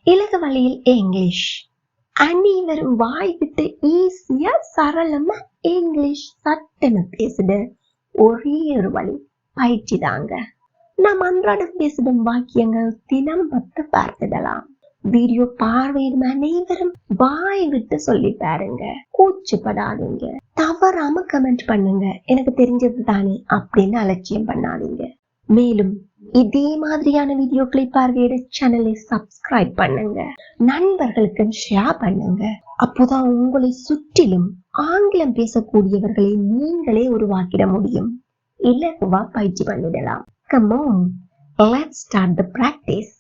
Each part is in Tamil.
இலகு வழியில் இங்கிலீஷ். அனைவரும் வாய் விட்டு ஈஸியா சரளமா இங்கிலீஷ் சட்டென பேசுட ஒரே ஒரு வழி பயிற்சி தாங்க. நாம் அன்றாடம் பேசிடும் வாக்கியங்கள் தினம் 10 பார்த்துடலாம். வீடியோ பார்வையிடும் அனைவரும் வாய் விட்டு சொல்லி பாருங்க. கூச்சப்படாதீங்க. தவறாம கமெண்ட் பண்ணுங்க. எனக்கு தெரிஞ்சது தானே அப்படின்னு அலட்சியம் பண்ணாதீங்க. மேலும் இதே மாதிரியான வீடியோக்களை பார்வையிட சேனலை சப்ஸ்கிரைப் பண்ணுங்க. நண்பர்களுக்கு ஷேர் பண்ணுங்க. அப்போதான் உங்களை சுற்றிலும் ஆங்கிலம் பேசக்கூடியவர்களை நீங்களே உருவாக்கிட முடியும். இலகுவா பயிற்சி பண்ணிடலாம். Come on, let's start the practice.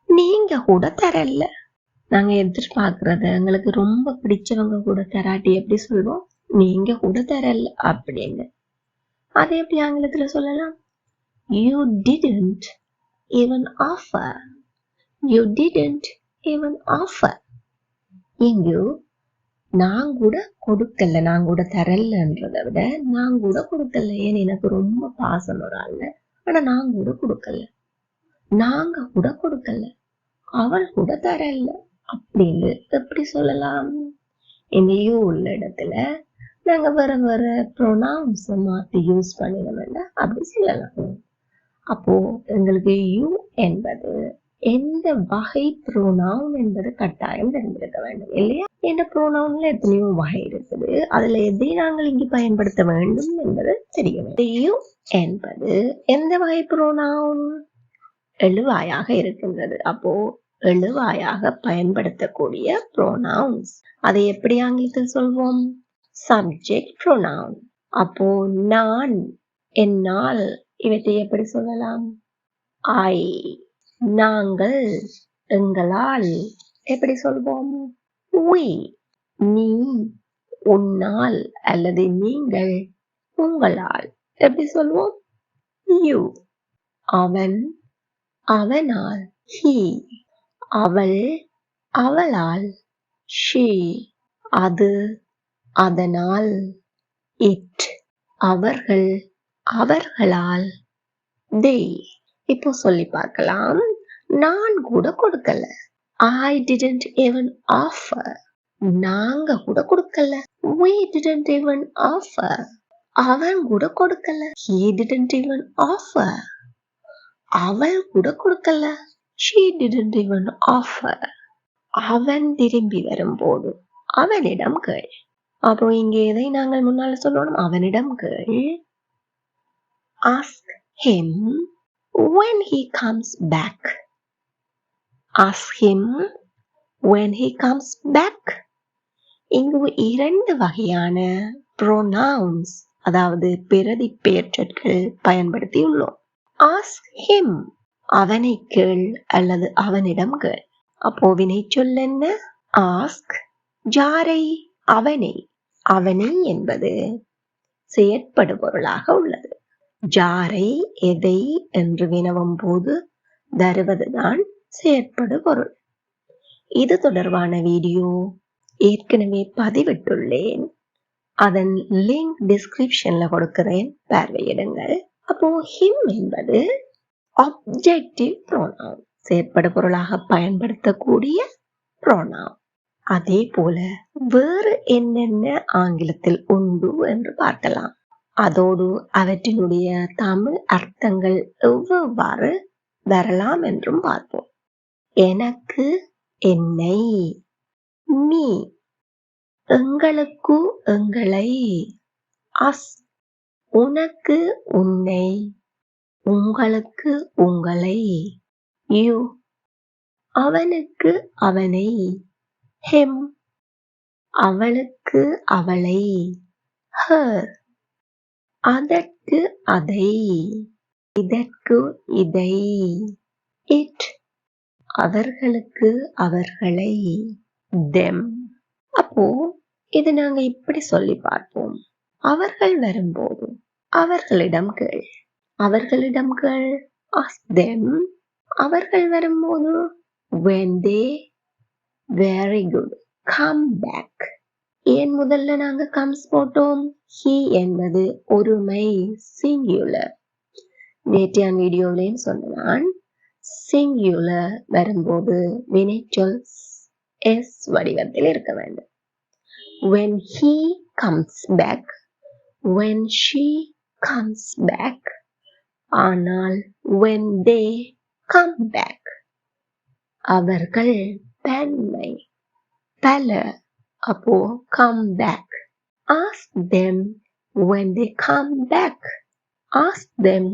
நீங்க கூட தரல. நாங்க எதிர்பார்க்கறத எங்களுக்கு ரொம்ப பிடிச்சவங்க கூட தராட்டி எப்படி சொல்வோம்? நீங்க கூட தரல அப்படின்னு. அதை எப்படி ஆங்கிலத்துல சொல்லலாம்? You didn't even offer. You didn't even offer. இங்கு நான் கூட கொடுக்கல, நான் கூட தரலன்றதை விட நான் கூட கொடுக்கல. ஏன் எனக்கு ரொம்ப பாசம் ஒரு ஆள், ஆனா நான் கூட கொடுக்கல, நாங்க கூட கொடுக்கல, அவள் கூட தரல அப்படின்னு எப்படி சொல்லலாம்? இந்த யூ உள்ள இடத்துல நாங்க வேற வேற ப்ரொனவுன்ஸ் மாத்தி யூஸ் பண்ணினோம்னா அப்படி சொல்லலாம். அப்போ எங்களுக்கு யூ என்பது எந்த வகை ப்ரோனவுன் என்பது கட்டாயம் தெரிஞ்சிருக்க வேண்டும் இல்லையா? எந்த ப்ரோனவுன்ல எத்தனையோ வகை இருக்குது, அதுல எதை நாங்கள் இங்கு பயன்படுத்த வேண்டும் என்பது தெரிய வேண்டும். யூ என்பது எந்த வகை ப்ரோனவுன்? எழுவாயாக இருக்கின்றது. அப்போ எழுவாயாக பயன்படுத்தக்கூடிய ப்ரோனவுன்ஸ். அதை எப்படி ஆங்கிலத்தில் சொல்வோம்? Subject pronoun. அப்போ நான், என்னால் இவற்றை எப்படி சொல்லலாம்? ஐ. நாங்கள், எங்களால் எப்படி சொல்வோம்? we. நீ, உன்னால் அல்லது நீங்கள், உங்களால் எப்படி சொல்வோம்? you. அவன், அவனால். he. அவள், அவளால். she. அது, அதனால். it. அவர்கள், அவர்களால். they. இப்போ சொல்லி பார்க்கலாம். நான் கூட கொடுக்கல. I didn't even offer. நாங்க கூட கொடுக்கல. We didn't even offer. அவன் கூட கொடுக்கல. He didn't even offer. அவள் கூட கொடுக்கல. She didn't even offer. அவன் திரும்பி வரும்போது அவனிடம் கேள். அப்போ இங்கே எதை நாங்கள் முன்னால சொல்லணும்? அவனிடம் கேள். Ask him when he comes back. Ask him when he comes back. இங்கு 2 வகையான pronouns, அதாவது பிரதி பெயர்ச்சொற்கள் பயன்படுத்தியுள்ளோம். Ask him, அவனை கேள் அல்லது அவனிடம் கேள். அப்போ வினை சொல் என்ன? Ask. யாரை? அவனை. அவனை என்பது செயற்படு பொருளாக உள்ளது. யாரை, எதை என்று வினவும் போது தருவதுதான் செயற்படு பொருள். இது தொடர்பான வீடியோ ஏற்கனவே பதிவிட்டுள்ளேன். அதன் லிங்க் டிஸ்கிரிப்ஷன்ல கொடுக்கிறேன், பார்வையிடுங்கள். அப்போ him என்பது ஆப்ஜெக்டிவ் ப்ரோனவுன், செயற்படு பொருளாக பயன்படுத்தக்கூடிய ப்ரோனவுன். அதே போல வேறு என்னென்ன ஆங்கிலத்தில் உண்டு என்று பார்க்கலாம். அதோடு அவற்றினுடைய தமிழ் அர்த்தங்கள் எவ்வாறு வரலாம் என்றும் பார்ப்போம். எனக்கு, என்னை. மீ. எங்களுக்கு, எங்களை. அஸ். உனக்கு, உன்னை. உங்களுக்கு, உங்களை. யூ. அவனுக்கு, அவனை. ஹிம். அவளுக்கு, அவளை. ஹர். அதற்கு, அதை. இதற்கு, இதை. இட். அவர்களுக்கு, அவர்களை. them. அப்போ இது நாங்க இப்படி சொல்லி பார்ப்போம். அவர்கள் வரும்போது அவர்களிடம் கேள். அவர்களிடம் கேள். ask them. அவர்கள் வரும்போது when they. very good. come back. ஏன் முதல்ல நாங்க comes போட்டோம்? he என்பது ஒருமை, சிங்குலர். நேற்றைய வீடியோவிலையும் சொன்னான், சிங்குலர் வரும்போது வினைச்சொல் எஸ் வடிவத்தில் இருக்க வேண்டும். when he comes back, when she comes back. ஆனால் when they come back, அவர்கள் பன்மை பல, அப்போ come back. ask them when they come back, ask them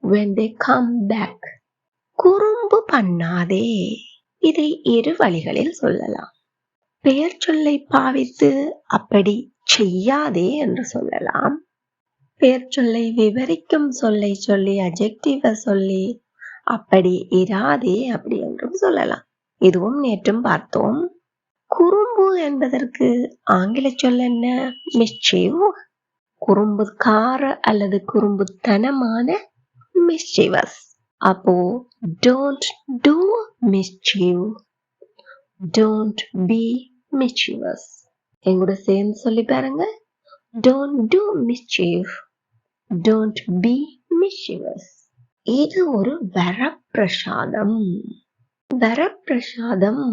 when they come back. குறும்பு பண்ணாதே, இதை இரு வழிகளில் சொல்லலாம். பெயர் சொல்லை பாவித்து அப்படி செய்யாதே என்று சொல்லலாம். பெயர் சொல்லை விவரிக்கும் சொல்லை சொல்லி அட்ஜெக்டிவ சொல்லி அப்படி இராதே அப்படி என்றும் சொல்லலாம். இதுவும் நேற்றும் பார்த்தோம். குறும்பு என்பதற்கு ஆங்கில சொல் என்ன? மிஸ்சீவ். குறும்புக்கார அல்லது குறும்புத்தனமான மிஸ்சீவஸ். அப்போ don't do mischief, don't be mischievous. எங்கூட சேர்ந்து சொல்லி பாருங்க. don't do mischief, don't be mischievous. இது ஒரு வரப்பிரசாதம். வரப்பிரசாதம்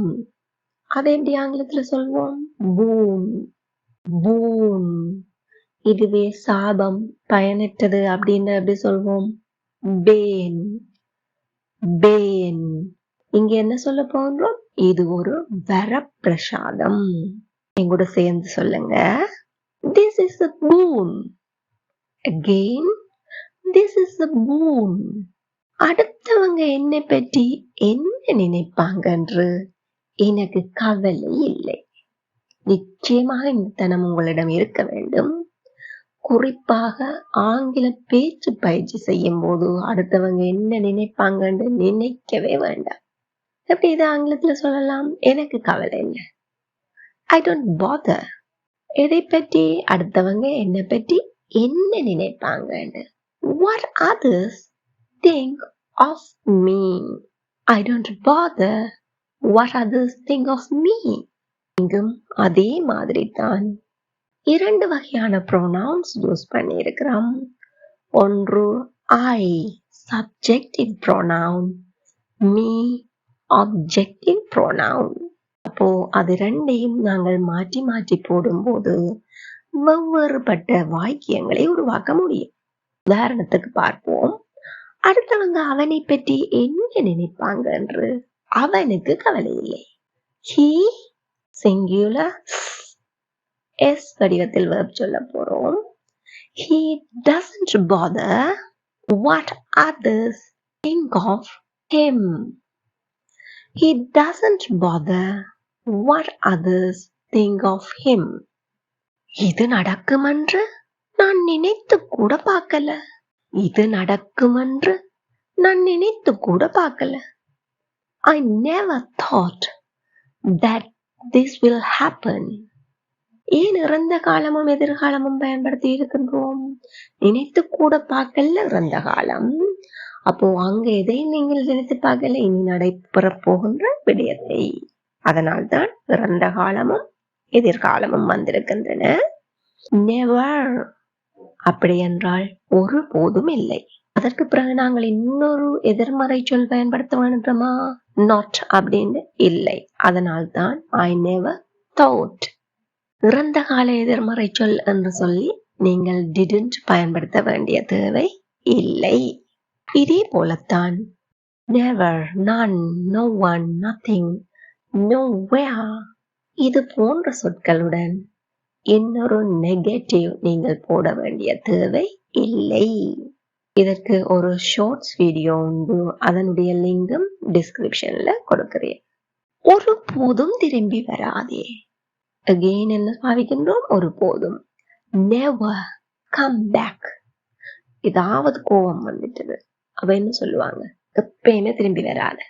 அதை எப்படி ஆங்கிலத்துல சொல்வோம்? boon, boon. இதுவே சாபம், பயனற்றது அப்படின்னு எப்படி சொல்வோம்? bane, bane. இங்க என்ன சொல்ல போன்றோம்? இது ஒரு வரப்பிரசாதம். எங்கூட சேர்ந்து சொல்லுங்க. this is a boon. again, this is a boon. அடுத்தவங்க என்னை பற்றி என்ன நினைப்பாங்க என்று எனக்கு கவலை இல்லை. நிச்சயமாக இந்த தனம் உங்களிடம் இருக்க வேண்டும். குறிப்பாக ஆங்கில பேச்சு பயிற்சி செய்யும் போது அடுத்தவங்க என்ன நினைப்பாங்கன்னு நினைக்கவே வேண்டாம். எப்படி இதை ஆங்கிலத்துல சொல்லலாம்? எனக்கு கவலை இல்லை. I don't bother. எதை பற்றி? அடுத்தவங்க என்னை பற்றி என்ன நினைப்பாங்கன்னு. What others think of me. I don't bother what others think of me. இங்கும் அதே மாதிரி தான் இரண்டு வகையான pronouns யூஸ் பண்ணி இருக்கிறோம். ஒன்று I subjective pronoun, me objective pronoun. அப்போ அது ரெண்டையும் நாங்கள் மாற்றி மாற்றி போடும்போது வெவ்வேறுபட்ட வாக்கியங்களை உருவாக்க முடியும். உதாரணத்துக்கு பார்ப்போம். அடுத்தவங்க அவனை பற்றி என்ன நினைப்பாங்க என்று அவனுக்கு கவலை இல்லை. he singular s வடிவத்தில் verb சொல்ல போறோம். he doesn't bother what others think of him. he doesn't bother what others think of him. இது நடக்குமென்று நான் நினைத்து கூட பார்க்கல. இது நடக்குமென்று நான் நினைத்து கூட பார்க்கல. I never thought that this will happen. ஏன் இறந்த காலமும் எதிர்காலமும் பயன்படுத்தி இருக்கின்றோம்? நினைத்து கூட பார்க்கல இறந்த காலம். அப்போ அங்க எதை நீங்கள் நினைத்து பார்க்கல? இனி நடைபெற போகின்ற விடயத்தை. அதனால்தான் இறந்த காலமும் எதிர்காலமும் வந்திருக்கின்றன. நெவர் அப்படி என்றால் ஒரு போதும் இல்லை. அதற்கு பிறகு நாங்கள் இன்னொரு எதிர்மறை சொல் பயன்படுத்த வேண்டுமா? நாட் அப்படின்னு இல்லை. அதனால்தான் I never thought. இறந்த கால எதிர்மறை சொல் என்று சொல்லி நீங்கள் didn't பயன்படுத்த வேண்டிய தேவை இல்லை. இதே போலத்தான் never, none, no one, nothing, nowhere இது போன்ற சொற்களுடன் இன்னொரு நெகட்டிவ் நீங்கள் போட வேண்டிய தேவை இல்லை. இதற்கு ஒரு ஷார்ட்ஸ் வீடியோ உண்டு. அதனுடைய லிங்கும் டிஸ்கிரிப்ஷன்ல கொடுக்கிறேன். ஒரு போதும் திரும்பி வராதே. அகெயின் என்ன பாவிக்கின்றோம்? ஒரு போதும். never come back. ஏதாவது கோபம் வந்துட்டது, அவ என்ன சொல்லுவாங்க? எப்பயுமே திரும்பி வராத,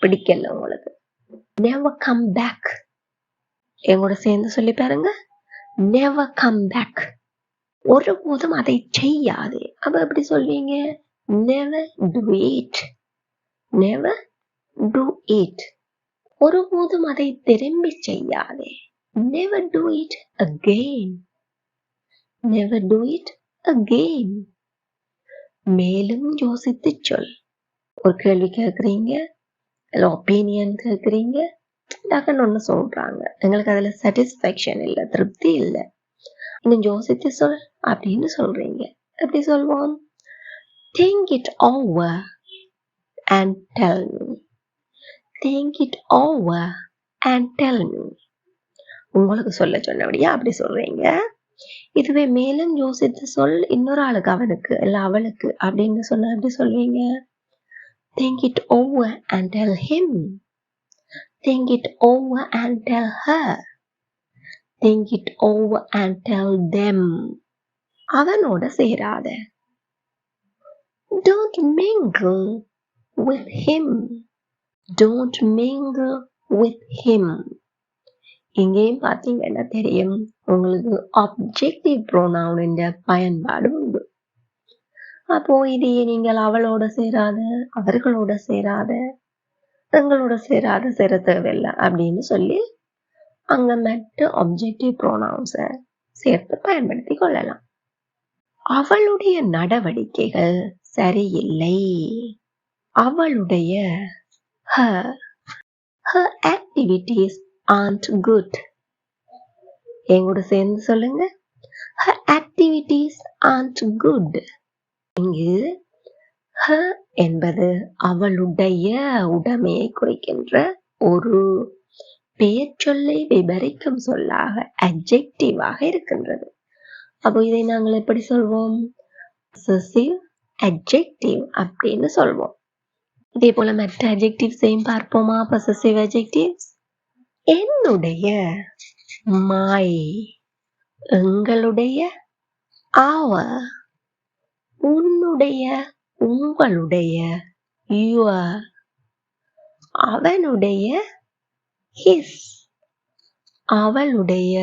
பிடிக்கல உங்களுக்கு. never come back. எங்கூட சேர்ந்து சொல்லி பாருங்க. never come back. ஒரு போதும் அதை செய்யாதே. அப்ப எப்படி சொல்வீங்க? never do it, never do it. ஒரு போதும் அதை திரும்பி செய்யாதே. never do it again, never do it again. மேலும் யோசித்து சொல். ஒரு கேள்வி கேட்குறீங்க, இல்லை ஒப்பீனியன் கேட்குறீங்க, டக்குன்னு ஒன்று சொல்றாங்க, எங்களுக்கு அதுல சாட்டிஸ்ஃபேக்ஷன் இல்லை, திருப்தி இல்லை, இன்னும் யோசித்து சொல் அப்படின்னு சொல்றீங்க. எப்படி சொல்வோம்? Think it over and tell me. Think it over and tell me. உங்களுக்கு சொல்ல சொன்னபடியா அப்படி சொல்றீங்க. இதுவே மேலும் யோசித்து சொல் இன்னொரு ஆளுக்கு, அவனுக்கு இல்ல அவளுக்கு அப்படின்னு சொன்னா எப்படி சொல்வீங்க? Think it over and tell him. Think it over and tell her. Think it over and tell them. அவனோட சேராத. Don't mingle with him. Don't mingle with him. இங்கேயும் பார்த்தீங்கன்னா தெரியும் உங்களுக்கு ஆப்ஜெக்டிவ் ப்ரோனவுன் பயன்பாடு உண்டு. அப்போ இதையே நீங்கள் அவளோட சேராத, அவர்களோட சேராத, எங்களோட சேராத, சேர தேவையில்லை அப்படின்னு சொல்லி அங்க மற்ற ஆப்ஜெக்டிவ் ப்ரோனவுன்ஸை சேர்த்து பயன்படுத்தி கொள்ளலாம். அவளுடைய நடவடிக்கைகள் சரியில்லை. அவளுடைய her activities aren't good. எங்கூட சேர்ந்து சொல்லுங்க. Her activities aren't good. இங்கு her என்பது அவளுடைய உடைமையை குறிக்கின்ற ஒரு பெயர் சொல்லை விவரிக்கும் சொல்லாக adjective-ஆக இருக்கின்றது. அப்போ இதை நாங்கள் எப்படி சொல்வோம்? possessive adjective அப்படின்னு சொல்வோம். இதே போல மற்ற adjectives-ஐயும் பார்ப்போமா? possessive adjectives. என்னுடைய, my, எங்களுடைய, our, உன்னுடைய, உங்களுடைய, your, அவனுடைய, his, அவளுடைய,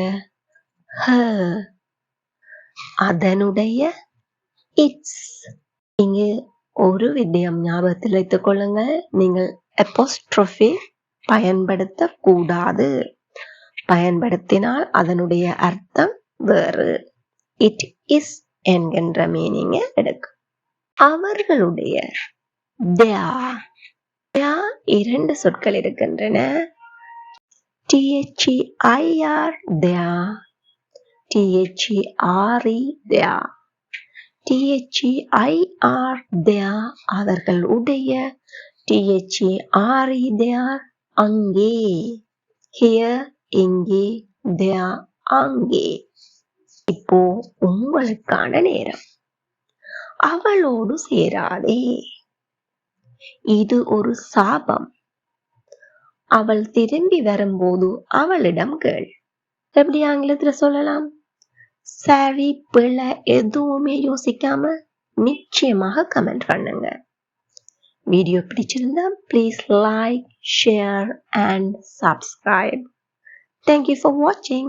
her, அதனுடைய, its. இங்கு ஒரு விடயம் ஞாபகத்தில் வைத்துக் கொள்ளுங்க, நீங்கள் apostrophe பயன்படுத்த கூடாது. பயன்படுத்தினால் அதனுடைய அர்த்தம் வேறு. இட் இஸ் என்கின்ற மீனிங் எடுக்கும். அவர்களுடைய இரண்டு சொற்கள் இருக்கின்றன. THEIR their, THERE their, THEIR their அவர்களுடைய, THERE their அங்கே, here இங்கே, there அங்கே. இப்போ உங்களுக்கான நேரம். அவளோடு சேராதே, இது ஒரு சாபம். அவள் திரும்பி வரும்போது அவளிடம் கேள். எப்படி ஆங்கிலத்துல சொல்லலாம்? சரி பிள்ளை எதுவுமே யோசிக்காம நிச்சயமாக கமெண்ட் பண்ணுங்க. வீடியோ பிடிச்சிருந்தா please like, share and subscribe. Thank you for watching.